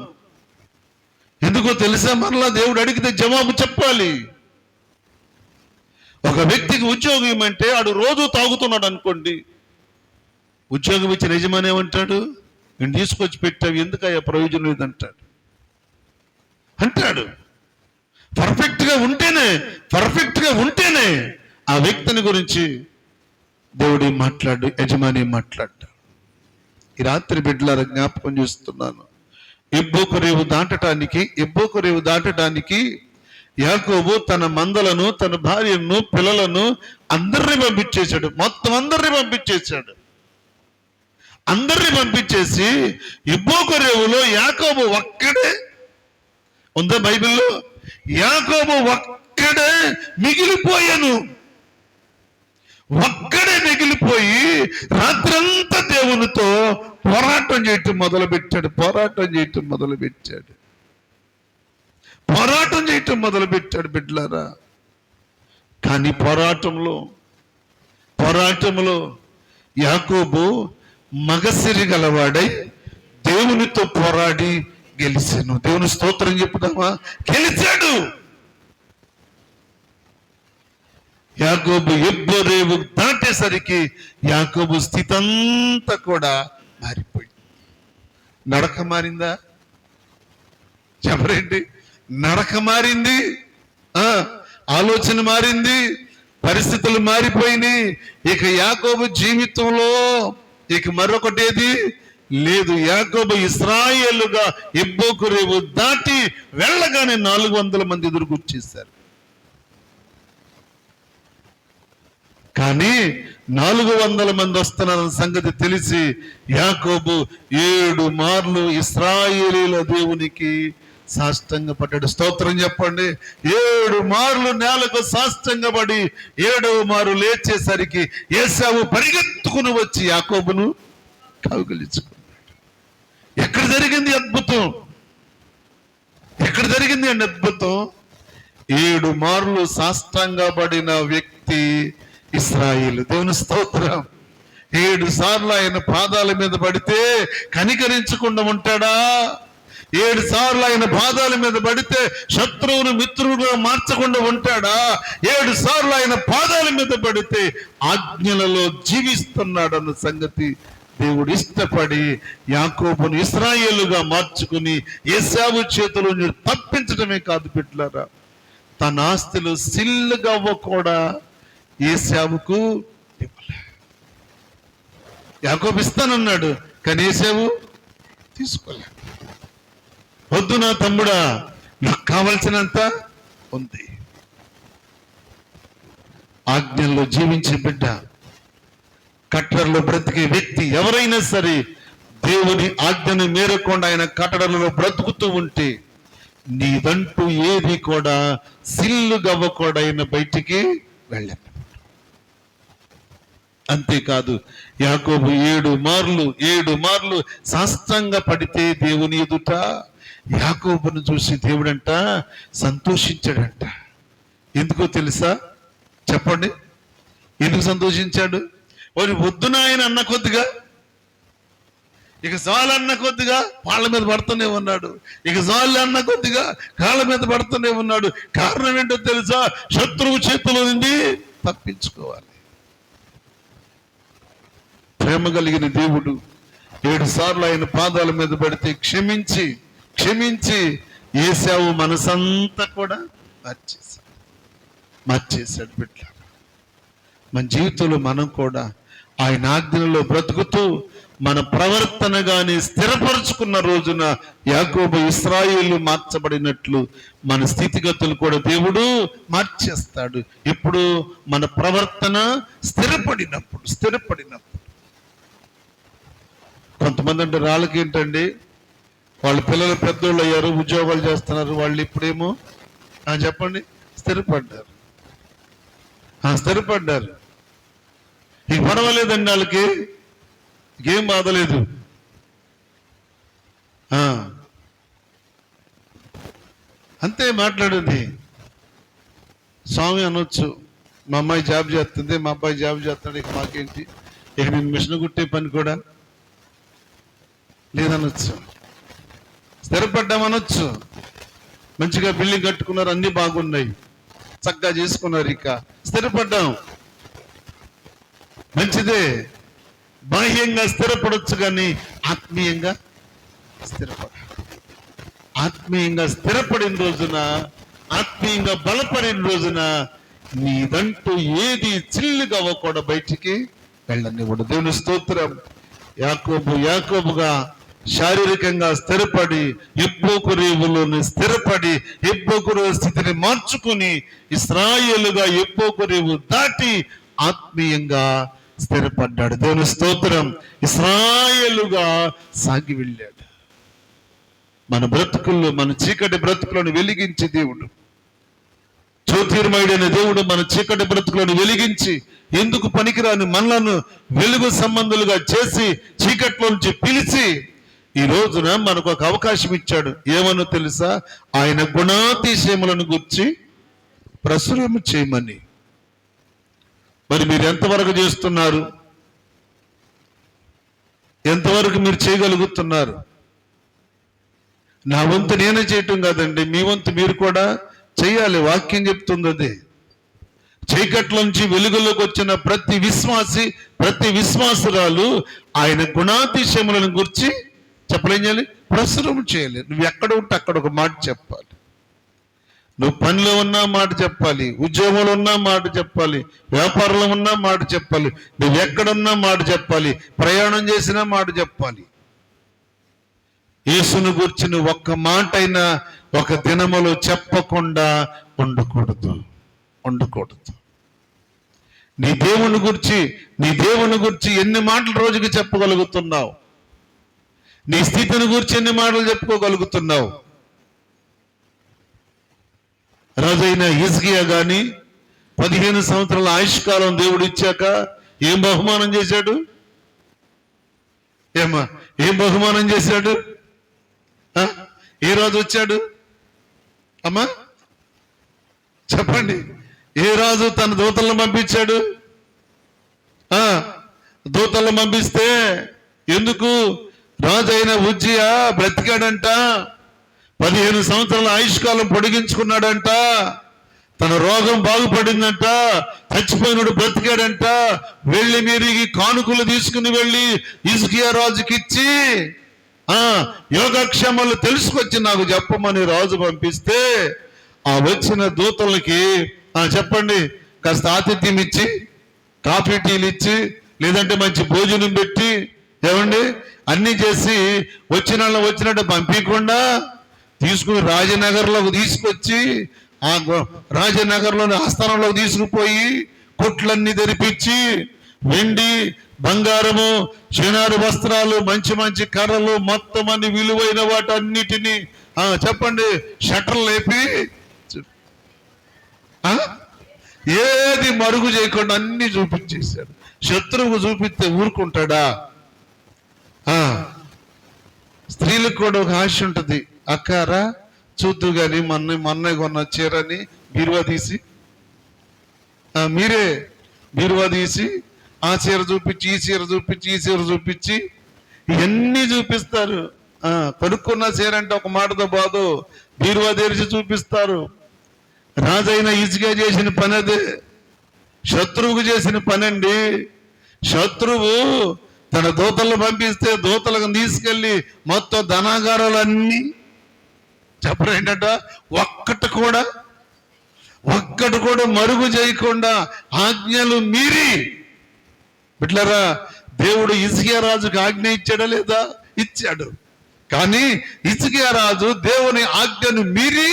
ఎందుకో తెలుసా? మరలా దేవుడు అడిగితే జవాబు చెప్పాలి. ఒక వ్యక్తికి ఉద్యోగం ఇవ్వమంటే ఆడు రోజు తాగుతున్నాడు అనుకోండి, ఉద్యోగం ఇచ్చిన యజమాని ఏమంటాడు? నేను తీసుకొచ్చి పెట్టావు, ఎందుకయ్యా ప్రయోజనం లేదంటాడు. అంటాడు. పర్ఫెక్ట్గా ఉంటేనే ఆ వ్యక్తిని గురించి దేవుడు మాట్లాడు, యజమాని మాట్లాడు. ఈ రాత్రి బిడ్డలారా జ్ఞాపకం చేస్తున్నాను, ఎబ్బోకు రేవు దాటటానికి యాకోబు తన మందలను, తన భార్యను, పిల్లలను అందరినీ పంపించేశాడు. మొత్తం అందరినీ పంపించేసి ఎబ్బోకు రేవులో యాకోబు ఒక్కడే, ఉందా బైబిల్లో? యాకోబు ఒక్కడే మిగిలిపోయాను. ఒక్కడే మిగిలిపోయి రాత్రంతా దేవునితో పోరాటం చేయటం మొదలుపెట్టాడు. బిడ్డలారా. కానీ పోరాటంలో యాకోబు మగసిరి గలవాడై దేవునితో పోరాడి గెలిచాను. దేవుని స్తోత్రం చెప్పుదామా? గెలిచాడు. యాకోబు ఎబ్బోరేవు దాటేసరికి యాకోబు స్థితి అంతా కూడా మారిపోయింది. నడక మారిందా? చెప్పరేంటి? నడక మారింది, ఆలోచన మారింది, పరిస్థితులు మారిపోయినాయి. ఇక యాకోబు జీవితంలో ఇక మరొకటి ఏది లేదు. యాకోబు ఇశ్రాయేలుగా ఎబ్బోకురేవు దాటి వెళ్ళగానే 400 మంది ఎదురుకొచ్చేశారు. కానీ 400 మంది వస్తున్న సంగతి తెలిసి యాకోబు 7 మార్లు ఇశ్రాయేలీల దేవునికి సాష్టంగపడ్డాడు. స్తోత్రం చెప్పండి. 7 మార్లు నేలకు సాష్టంగపడి 7వ మారు లేచేసరికి ఏశావు పరిగెత్తుకుని వచ్చి యాకోబును కౌగిలించుకున్నాడు. ఎక్కడ జరిగింది అద్భుతం? 7 మార్లు సాష్టంగపడిన వ్యక్తి ఇశ్రాయేలు. దేవుని స్తోత్రం. 7 సార్లు ఆయన పాదాల మీద పడితే కనికరించకుండా ఉంటాడా? 7 సార్లు ఆయన పాదాల మీద పడితే శత్రువును మిత్రుడుగా మార్చకుండా ఉంటాడా? 7 సార్లు ఆయన పాదాల మీద పడితే ఆజ్ఞలలో జీవిస్తున్నాడన్న సంగతి దేవుడు ఇష్టపడి యాకోబును ఇశ్రాయేలుగా మార్చుకుని ఏశావు చేతుల నుంచి తప్పించడమే కాదు బిడ్డలారా, తన ఆస్తిలో సిల్లుగవ్వ కూడా ఏశావుకు ఇవ్వలే. యాకోబు ఇస్తానన్నాడు, కానీ ఏశావు తీసుకోలే. వద్దు నా తమ్ముడా, నాకు కావలసినంత ఉంది. ఆజ్ఞల్లో జీవించే బిడ్డ, కట్టడలో బ్రతికే వ్యక్తి ఎవరైనా సరే దేవుని ఆజ్ఞను మేరకుండా ఆయన కట్టడలలో బ్రతుకుతూ ఉంటే నీదంటూ ఏది కూడా సిల్లుగవ్వ కూడా ఆయన బయటికి వెళ్ళను. అంతేకాదు యాకోబు 7 మార్లు సాష్టంగ పడితే దేవుని ఎదుట యాకోబును చూసి దేవుడంట సంతోషించాడంట. ఎందుకో తెలుసా? చెప్పండి, ఎందుకు సంతోషించాడు? వద్దు నాయన అన్న కొద్దిగా, ఇక జాలు అన్న కొద్దిగా వాళ్ళ మీద పడుతూనే ఉన్నాడు. ఇక జాలు అన్న కొద్దిగా కాళ్ళ మీద పడుతూనే ఉన్నాడు. కారణం ఏంటో తెలుసా? శత్రువు చేతిలో నుండి తప్పించుకోవాలి. ప్రేమ కలిగిన దేవుడు 7 సార్లు ఆయన పాదాల మీద పడితే క్షమించి ఏశావు మనసంతా కూడా మార్చేశాడు. బిడ్డ, మన జీవితంలో మనం కూడా ఆయన ఆజ్ఞలో బ్రతుకుతూ మన ప్రవర్తన గాని స్థిరపరుచుకున్న రోజున యాకోబు ఇశ్రాయేలు మార్చబడినట్లు మన స్థితిగతులు కూడా దేవుడు మార్చేస్తాడు. ఇప్పుడు మన ప్రవర్తన స్థిరపడినప్పుడు. కొంతమంది అంటే రాళ్ళకి ఏంటండి, వాళ్ళ పిల్లలు పెద్దోళ్ళు అయ్యారు, ఉద్యోగాలు చేస్తున్నారు, వాళ్ళు ఇప్పుడేమో చెప్పండి స్థిరపడ్డారు. ఇక పర్వాలేదండి, వాళ్ళకి ఏం బాధలేదు. అంతే మాట్లాడింది. స్వామి అనొచ్చు, మా అమ్మాయి జాబ్ చేస్తుంది, మా అబ్బాయి జాబ్ చేస్తాడు, ఇక మాకేంటి, ఇక నేను మిషన్ కుట్టే పని కూడా లేదనొచ్చు. స్థిరపడ్డామనొచ్చు. మంచిగా బిల్డింగ్ కట్టుకున్నారు, అన్ని బాగున్నాయి, చక్కగా చేసుకున్నారు, ఇక స్థిరపడ్డాం. మంచిదే, బాహ్యంగా స్థిరపడొచ్చు, కానీ ఆత్మీయంగా స్థిరపడిన రోజున, ఆత్మీయంగా బలపడిన రోజున నీదంటూ ఏది చిల్లుగా అవ్వకూడదు, బయటికి వెళ్ళనివ్వడు. దేవుని స్తోత్రం. యాకోబుగా శారీరకంగా స్థిరపడి ఎబ్బోకు రేవులోని స్థిరపడి ఎబ్బోకు రేవు స్థితిని మార్చుకుని ఇశ్రాయేలుగా ఎబ్బోకు రేవు దాటి ఆత్మీయంగా స్థిరపడ్డాడు. దేవుని స్తోత్రం. ఇశ్రాయేలుగా సాగి వెళ్ళాడు. మన బ్రతుకుల్లో, మన చీకటి బ్రతుకులను వెలిగించే దేవుడు. జ్యోతిర్మయుడైన దేవుడు మన చీకటి బ్రతుకులను వెలిగించి ఎందుకు పనికిరాని మనలను వెలుగు సంబంధులుగా చేసి చీకట్లో నుంచి పిలిచి ఈ రోజున మనకు ఒక అవకాశం ఇచ్చాడు. ఏమనో తెలుసా? ఆయన గుణాతిశయములను గుర్చి ప్రచురం చేయమని. మరి మీరు ఎంతవరకు చేస్తున్నారు? ఎంతవరకు మీరు చేయగలుగుతున్నారు? నా వంతు నేనే చేయటం కాదండి, మీ వంతు మీరు కూడా చేయాలి. వాక్యం చెప్తుంది అదే. చీకట్లోంచి వెలుగులోకి వచ్చిన ప్రతి విశ్వాసి, ప్రతి విశ్వాసురాలు ఆయన గుణాతిశయములను గురించి చెప్పలేం చేయాలి, ప్రచురం చేయాలి. నువ్వు ఎక్కడ ఉంటే అక్కడ ఒక మాట చెప్పాలి. నువ్వు పనిలో ఉన్నా మాట చెప్పాలి, ఉద్యోగంలో ఉన్నా మాట చెప్పాలి, వ్యాపారంలో ఉన్నా మాట చెప్పాలి, నువ్వు ఎక్కడున్నా మాట చెప్పాలి, ప్రయాణం చేసినా మాట చెప్పాలి. యేసును గురించి నువ్వు ఒక్క మాట అయినా ఒక దినములో చెప్పకుండా ఉండకూడదు. నీ దేవుని గురించి ఎన్ని మాటలు రోజుకి చెప్పగలుగుతున్నావు? నీ స్థితిని గురించి ఎన్ని మాటలు చెప్పుకోగలుగుతున్నావు? రాజైన హిజ్కియా గాని 15 సంవత్సరాల ఆయుష్కాలం దేవుడు ఇచ్చాక ఏం బహుమానం చేశాడు? ఏం బహుమానం చేశాడు? ఏ రాజు వచ్చాడు అమ్మా చెప్పండి? ఏ రాజు తన దూతలను పంపించాడు? దూతలను పంపిస్తే ఎందుకు? రాజు అయిన ఉజ్జియా బ్రతికాడంట, 15 సంవత్సరాల ఆయుష్కాలం పొడిగించుకున్నాడంట, తన రోగం బాగుపడిందంట, చచ్చిపోయినడు బ్రతికాడంట. వెళ్ళి మీరు ఈ కానుకలు తీసుకుని వెళ్ళి హిజ్కియా రాజుకి ఇచ్చి యోగక్షేమాలు తెలుసుకొచ్చి నాకు చెప్పమని రాజు పంపిస్తే ఆ వచ్చిన దూతలకి చెప్పండి కాస్త ఆతిథ్యం ఇచ్చి, కాఫీ టీలు ఇచ్చి, లేదంటే మంచి భోజనం పెట్టి, ఏమండి అన్ని చేసి వచ్చినట్టు పంపించకుండా తీసుకుని రాజనగర్లోకి తీసుకొచ్చి ఆ రాజనగర్లోని ఆస్థానంలోకి తీసుకుపోయి కొట్లన్నీ తెరిపించి వెండి బంగారము చినారు వస్త్రాలు మంచి మంచి కర్రలు మొత్తం అన్ని విలువైన వాటన్నిటినీ చెప్పండి షట్టర్లు లేపి ఏది మరుగు చేయకుండా అన్ని చూపించేశాడు. శత్రువుకు చూపిస్తే ఊరుకుంటాడా? స్త్రీలకు కూడా ఒక ఆశ ఉంటుంది. అక్కారా చూద్దు కానీ మొన్న కొన్న చీరని బీరువా తీసి మీరే బీరువా తీసి ఆ చీర చూపించి ఈ చీర చూపించి ఈ చీర చూపించి ఇవన్నీ చూపిస్తారు. కొనుక్కున్న చీర అంటే ఒక మాటతో బాదు, బీరువా తెరిచి చూపిస్తారు. రాజైన హిజ్కియా చేసిన పని అదే, శత్రువుకు చేసిన పని అండి. శత్రువు తన దూతలను పంపిస్తే దూతలకు తీసుకెళ్ళి మొత్తం ధనాగారాలన్నీ చెప్పరేంటట ఒక్కటి కూడా మరుగు చేయకుండా ఆజ్ఞలు మీరి బిడ్డలారా, దేవుడు హిజ్కియా రాజుకి ఆజ్ఞ ఇచ్చాడా లేదా? ఇచ్చాడు. కానీ హిజ్కియా రాజు దేవుని ఆజ్ఞను మీరి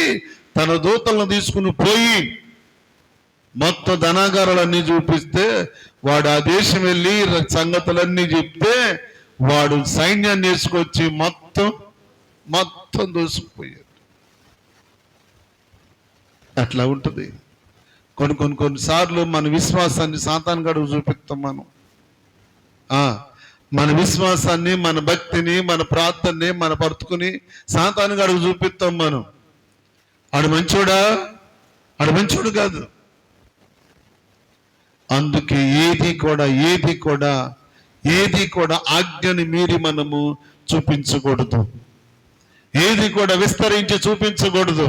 తన దూతలను తీసుకుని పోయి మొత్తం ధనాగారాలన్నీ చూపిస్తే వాడు ఆ దేశం వెళ్ళి సంగతులన్నీ చెప్తే వాడు సైన్యాన్ని వేసుకొచ్చి మొత్తం దోసుకుపోయాడు. అట్లా ఉంటుంది. కొన్నిసార్లు మన విశ్వాసాన్ని సాతాను గడువు చూపిస్తాం. మన విశ్వాసాన్ని, మన భక్తిని, మన ప్రార్థనని, మన బ్రతుకుని సాతాను గడువు చూపిస్తాం. మనం ఆడు మంచోడు కాదు. అందుకే ఏది కూడా ఆజ్ఞని మీరి మనము చూపించకూడదు, ఏది కూడా విస్తరించి చూపించకూడదు.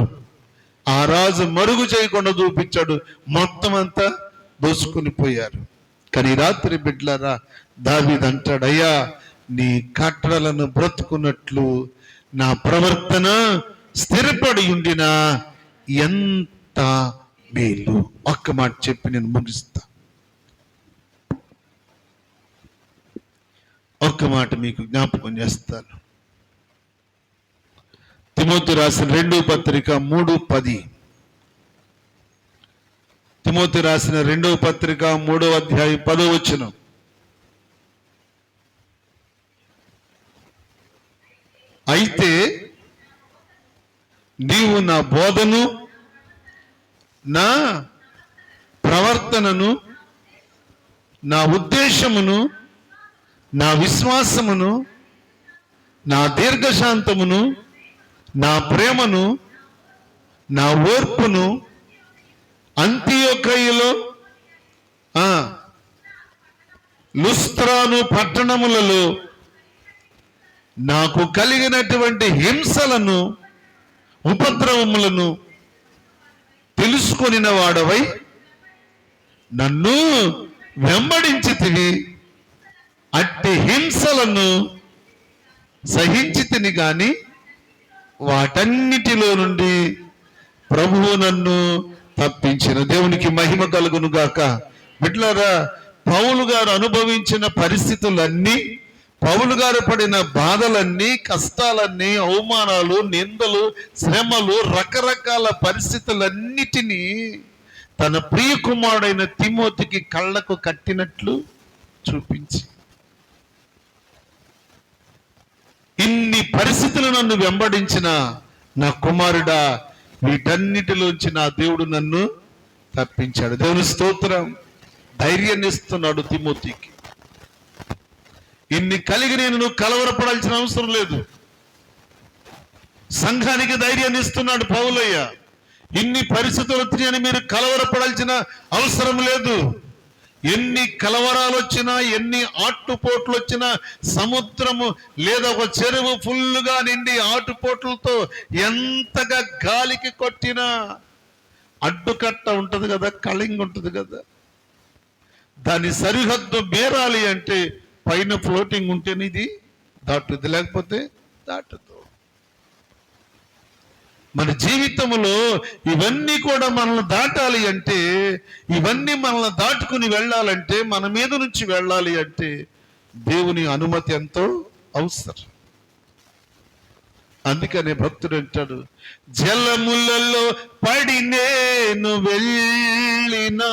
ఆ రాజు మరుగు చేయకుండా చూపించాడు, మొత్తం అంతా దోసుకుని పోయారు. కానీ రాత్రి బిడ్డలారా, దావీదు అంటాడు, అయ్యా నీ కట్టడలను బ్రతుకున్నట్లు నా ప్రవర్తన స్థిరపడి ఉండినా ఎంత మేలు. ఒక్క మాట చెప్పి నేను ముగిస్తా. ఒక్క మాట మీకు జ్ఞాపకం చేస్తాను. తిమోతి రాసిన 2వ పత్రిక 3:10. తిమోతి రాసిన 2వ పత్రిక 3వ అధ్యాయం 10వ వచనం. అయితే నీవు నా బోధను నా ప్రవర్తనను, నా ఉద్దేశమును, నా విశ్వాసమును, నా దీర్ఘశాంతమును, నా ప్రేమను, నా ఓర్పును అంతియొకయలో లుస్త్రాను పట్టణములలో నాకు కలిగినటువంటి హింసలను, ఉపద్రవములను తెలుసుకొనిన వాడవై నన్ను వెంబడించితివి. అట్టి హింసలను సహించితిని గాని వాటన్నిటిలో నుండి ప్రభువు నన్ను తప్పించిన. దేవునికి మహిమ కలుగును గాక. బిడ్డలారా, పౌలు గారు అనుభవించిన పరిస్థితులన్నీ, పౌలు గారు పడిన బాధలన్నీ, కష్టాలన్నీ, అవమానాలు, నిందలు, శ్రమలు, రకరకాల పరిస్థితులన్నిటినీ తన ప్రియ కుమారుడైన తిమోతికి కళ్ళకు కట్టినట్లు చూపించి, ఇన్ని పరిస్థితులు నన్ను వెంబడించిన నా కుమారుడా, వీటన్నిటిలోంచి నా దేవుడు నన్ను తప్పించాడు. దేవుని స్తోత్రం. ధైర్యాన్ని ఇస్తున్నాడు తిమోతికి. ఇన్ని కలిగి నేను కలవరపడాల్సిన అవసరం లేదు. సంఘానికి ధైర్యాన్ని ఇస్తున్నాడు పౌలయ్య. ఇన్ని పరిస్థితులు వచ్చినాయని మీరు కలవరపడాల్సిన అవసరం లేదు. ఎన్ని కలవరాలు వచ్చినా, ఎన్ని ఆటుపోట్లు వచ్చినా, సముద్రము లేదా ఒక చెరువు ఫుల్లుగా నిండి ఆటుపోట్లతో ఎంతగా గాలికి కొట్టినా అడ్డుకట్ట ఉంటుంది కదా, కళింగ్ ఉంటుంది కదా, దాని సరిహద్దు బేరాలి అంటే పైన ఫ్లోటింగ్ ఉంటేనే ఇది దాటుద్ది, లేకపోతే దాటదు. మన జీవితంలో ఇవన్నీ కూడా మనల్ని దాటాలి అంటే, ఇవన్నీ మనల్ని దాటుకుని వెళ్ళాలంటే, మన మీద నుంచి వెళ్ళాలి అంటే దేవుని అనుమతి ఎంతో అవసరం. అందుకనే భక్తుడు అంటాడు, జలములలో పడి నేను వెళ్ళినా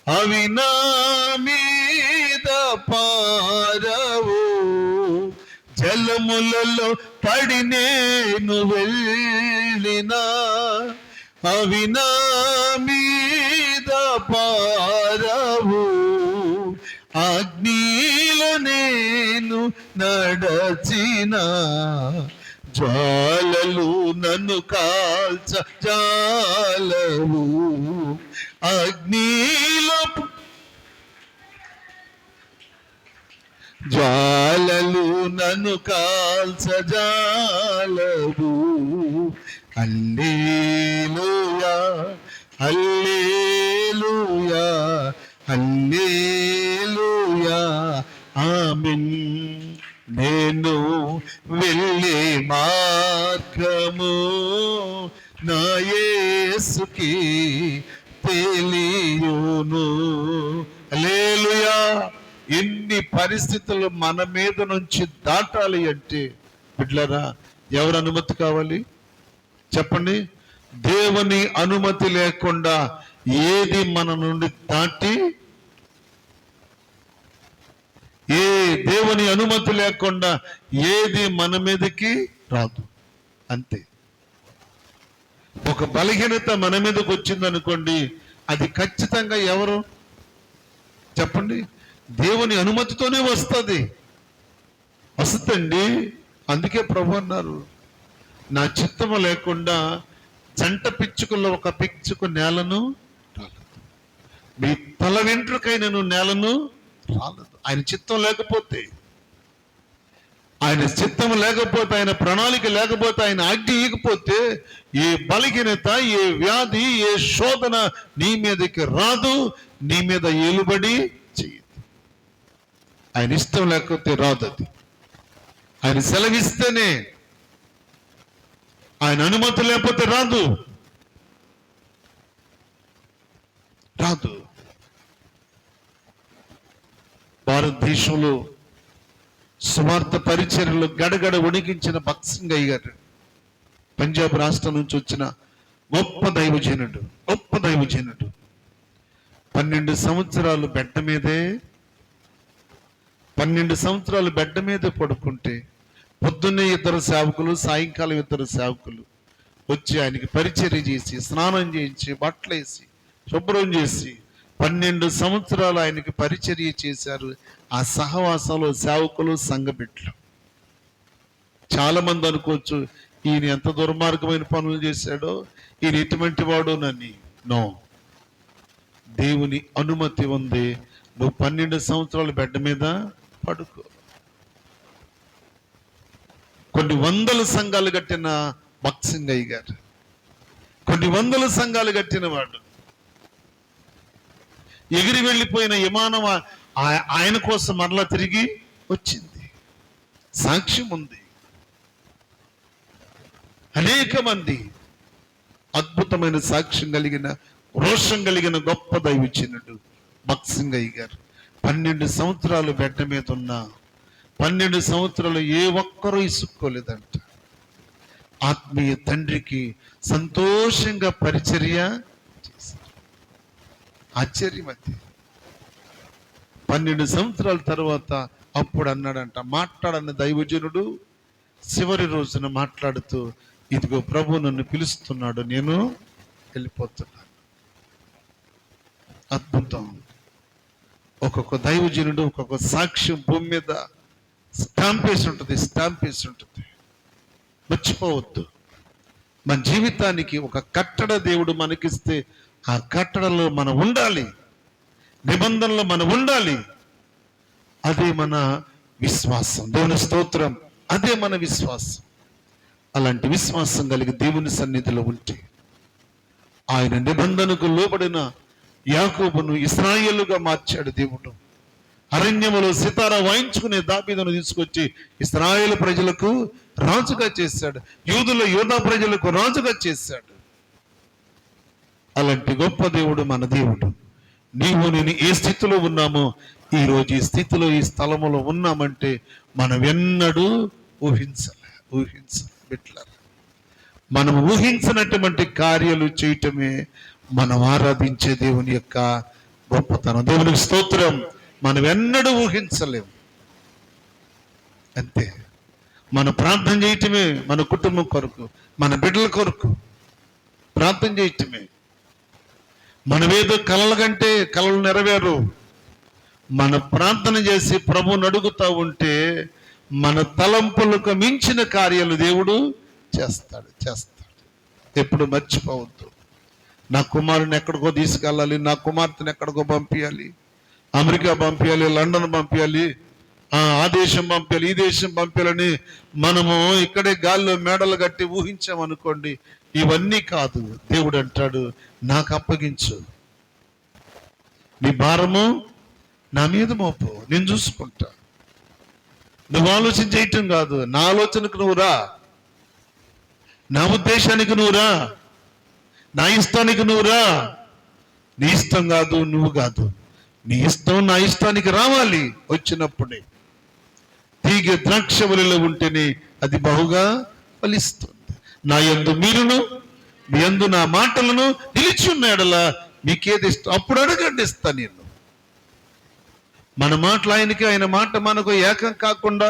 అవి నా మీద పారవు, జలములలో పడి నేను వెళ్ళినా అవి నా మీద పారవు, అగ్నిలో నేను నడచిన జ్వాలలు నన్ను కాల్చ జాలవు, అగ్నిలో జ్వాలలు నన్ను కాల్చజాలవు. హల్లెలూయా హల్లెలూయా హల్లెలూయా ఆమేన్. నేను వెళ్ళే మార్గము నా యేసుకి తెలియును. హల్లెలూయా. ఎన్ని పరిస్థితులు మన మీద నుంచి దాటాలి అంటే బిడ్డలారా, ఎవరి అనుమతి కావాలి చెప్పండి? దేవుని అనుమతి లేకుండా ఏది మన నుండి దాటి, దేవుని అనుమతి లేకుండా ఏది మన మీదకి రాదు. అంతే. ఒక బలహీనత మన మీదకి వచ్చిందనుకోండి, అది ఖచ్చితంగా ఎవరు చెప్పండి? దేవుని అనుమతితోనే వస్తుందండి. అందుకే ప్రభు అన్నారు, నా చిత్తము లేకుండా జంట పిచ్చుకల్లో ఒక పిచ్చుకు నేలను రాలదు, మీ తల వెంట్రుకైనను నేలను రాలదు. ఆయన చిత్తం లేకపోతే, ఆయన చిత్తం లేకపోతే, ఆయన ప్రణాళిక లేకపోతే, ఆయన ఆజ్ఞ ఇవ్వకపోతే ఏ బలహీనత, ఏ వ్యాధి, ఏ శోధన నీ మీదకి రాదు, నీ మీద ఏలుబడి చేయదు. ఆయన ఇష్టం లేకపోతే రాదు. అది ఆయన సెలవిస్తేనే, ఆయన అనుమతి లేకపోతే రాదు. భారతదేశంలో సువార్త పరిచర్యలు గడగడ వణికించిన భక్త్ సింగయ్య గారు, పంజాబ్ రాష్ట్రం నుంచి వచ్చిన గొప్ప దైవజనుడు. 12 సంవత్సరాలు బెడ్డ మీదే పడుకుంటే, పొద్దున్నే 2 సేవకులు, సాయంకాలం 2 సేవకులు వచ్చి ఆయనకి పరిచర్య చేసి, స్నానం చేయించి, బట్టలేసి, శుభ్రం చేసి 12 సంవత్సరాలు ఆయనకి పరిచర్య చేశారు. ఆ సహవాసంలో సేవకులు, సంఘ బిడ్డలు. చాలా మంది అనుకోవచ్చు, ఈయన ఎంత దుర్మార్గమైన పనులు చేశాడో, ఈయన ఎటువంటి వాడోనని. నో, దేవుని అనుమతి ఉంది. నువ్వు 12 సంవత్సరాల బిడ్డ మీద పడుకో. కొన్ని వందల సంఘాలు కట్టిన భక్సింగయ్య గారు, కొన్ని వందల సంఘాలు కట్టిన వాడు, ఎగిరి వెళ్ళిపోయిన విమానం ఆయన కోసం మరలా తిరిగి వచ్చింది. సాక్ష్యం ఉంది. అనేక మంది అద్భుతమైన సాక్ష్యం కలిగిన, రోషం కలిగిన గొప్ప దైవజనుడు భక్సింగయ్య గారు 12 సంవత్సరాలు బిడ్డ మీద ఉన్న 12 సంవత్సరాలు ఏ ఒక్కరూ ఇసుక్కోలేదంట. ఆత్మీయ తండ్రికి సంతోషంగా పరిచర్య చేశారు. ఆశ్చర్యం అది. 12 సంవత్సరాల తర్వాత అప్పుడు అన్నాడంట, మాట్లాడన్న దైవజనుడు చివరి రోజున మాట్లాడుతూ, ఇదిగో ప్రభు నన్ను పిలుస్తున్నాడు, నేను వెళ్ళిపోతున్నాను. అద్భుతం. ఒక్కొక్క దైవజనుడు ఒక్కొక్క సాక్ష్యం భూమి మీద స్టాంప్ వేసి ఉంటుంది. మర్చిపోవద్దు. మన జీవితానికి ఒక కట్టడ దేవుడు మనకిస్తే ఆ కట్టడలో మనం ఉండాలి, నిబంధనలో మనం ఉండాలి. అదే మన విశ్వాసం. దేవుని స్తోత్రం. అదే మన విశ్వాసం. అలాంటి విశ్వాసం కలిగి దేవుని సన్నిధిలో ఉంటే, ఆయన నిబంధనకు లోబడిన యాకోబును ఇశ్రాయేలుగా మార్చాడు దేవుడు. అరణ్యములో సితార వాయించుకునే దావీదును తీసుకొచ్చి ఇశ్రాయేలు ప్రజలకు రాజుగా చేశాడు. యూదా ప్రజలకు రాజుగా చేశాడు. అలాంటి గొప్ప దేవుడు మన దేవుడు. నేను ఏ స్థితిలో ఉన్నామో, ఈరోజు ఈ స్థితిలో, ఈ స్థలములో ఉన్నామంటే మనం ఎన్నడూ ఊహించబెట్టారు. మనం ఊహించినటువంటి కార్యాలు చేయటమే మనం ఆరాధించే దేవుని యొక్క గొప్పతనం. దేవునికి స్తోత్రం. మనం ఎన్నడూ ఊహించలేము. అంతే. మనం ప్రార్థన చేయటమే, మన కుటుంబం కొరకు, మన బిడ్డల కొరకు ప్రార్థన చేయటమే. మనమేదో కలల కంటే కలలు నెరవేరు. మన ప్రార్థన చేసి ప్రభువుని అడుగుతూ ఉంటే మన తలంపులకు మించిన కార్యాలు దేవుడు చేస్తాడు. ఎప్పుడు మర్చిపోవద్దు. నా కుమారుని ఎక్కడికో తీసుకెళ్ళాలి, నా కుమార్తెను ఎక్కడికో పంపించాలి, అమెరికా పంపించాలి, లండన్ పంపించాలి, ఆ దేశం పంపించాలి, ఈ దేశం పంపించాలని మనము ఇక్కడే గాల్లో మేడలు కట్టి ఊహించామనుకోండి, ఇవన్నీ కాదు. దేవుడు అంటాడు, నాకు అప్పగించు, నీ భారము నా మీద మోపు, నేను చూసుకుంటా. నువ్వు ఆలోచన చేయటం కాదు, నా ఆలోచనకు నువ్వు రా, నా ఉద్దేశానికి నువ్వు రా, నా ఇష్టానికి నువ్వు రా. నీ ఇష్టం కాదు, నువ్వు కాదు, నీ ఇష్టం నా ఇష్టానికి రావాలి. వచ్చినప్పుడే తీగ ద్రాక్షవల్లిలో ఉంటేనే అది బహుగా ఫలిస్తుంది. నా యందు మీరును, మీ యందు నా మాటలను నిలిచి ఉన్నాడలా మీకేది ఇష్టం అప్పుడు అడగండి, ఇస్తా నేను. మన మాటలు ఆయనకి, ఆయన మాట మనకు ఏకం కాకుండా,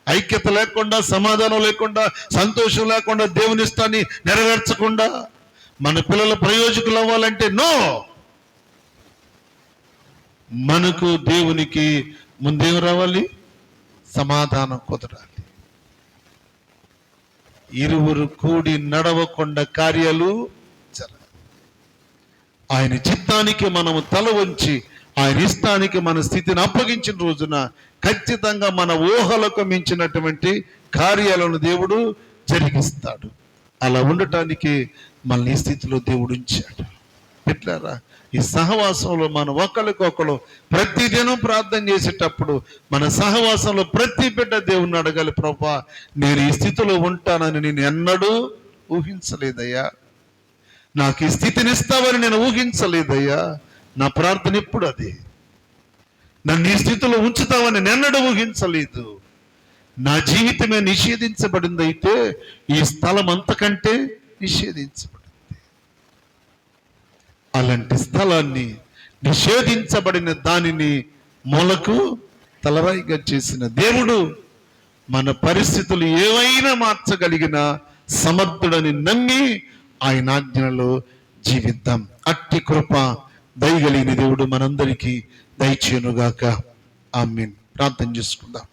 ఐక్యత లేకుండా, సమాధానం లేకుండా, సంతోషం లేకుండా, దేవుని ఇష్టాన్ని నెరవేర్చకుండా మన పిల్లల ప్రయోజకులు అవ్వాలంటే నో. మనకు దేవునికి ముందేం రావాలి? సమాధానం కుదరాలి. ఇరువురు కూడి నడవకుండా కార్యాలు జరగాలి. ఆయన చిత్తానికి మనము తల వంచి ఆయన ఇష్టానికి మన స్థితిని అప్పగించిన రోజున ఖచ్చితంగా మన ఊహలకు మించినటువంటి కార్యాలను దేవుడు జరిగిస్తాడు. అలా ఉండటానికి మనల్ని ఈ స్థితిలో దేవుడు ఉంచాడు. ఎట్లారా? ఈ సహవాసంలో మనం ఒకరికొకరు ప్రతిదినం ప్రార్థన చేసేటప్పుడు మన సహవాసంలో ప్రతి బిడ్డ దేవుణ్ణి అడగాలి, ప్రభువా నేను ఈ స్థితిలో ఉంటానని నేను ఎన్నడూ ఊహించలేదయ్యా, నాకు ఈ స్థితిని ఇస్తావని నేను ఊహించలేదయ్యా. నా ప్రార్థన ఎప్పుడు అదే. నన్ను ఈ స్థితిలో ఉంచుతావని నేను ఎన్నడూ ఊహించలేదు. నా జీవితమే నిషేధించబడింది, అయితే ఈ స్థలం అంతకంటే నిషేధించబడింది. అలాంటి స్థలాన్ని, నిషేధించబడిన దానిని మూలకు తలరాయిగా చేసిన దేవుడు మన పరిస్థితులు ఏవైనా మార్చగలిగిన సమర్థుడని నమ్మి ఆయన ఆజ్ఞలలో జీవిద్దాం. అట్టి కృప దయగలిగిన దేవుడు మనందరికీ దయచేయునుగాక. ఆమేన్. ప్రార్థన చేసుకుందాం.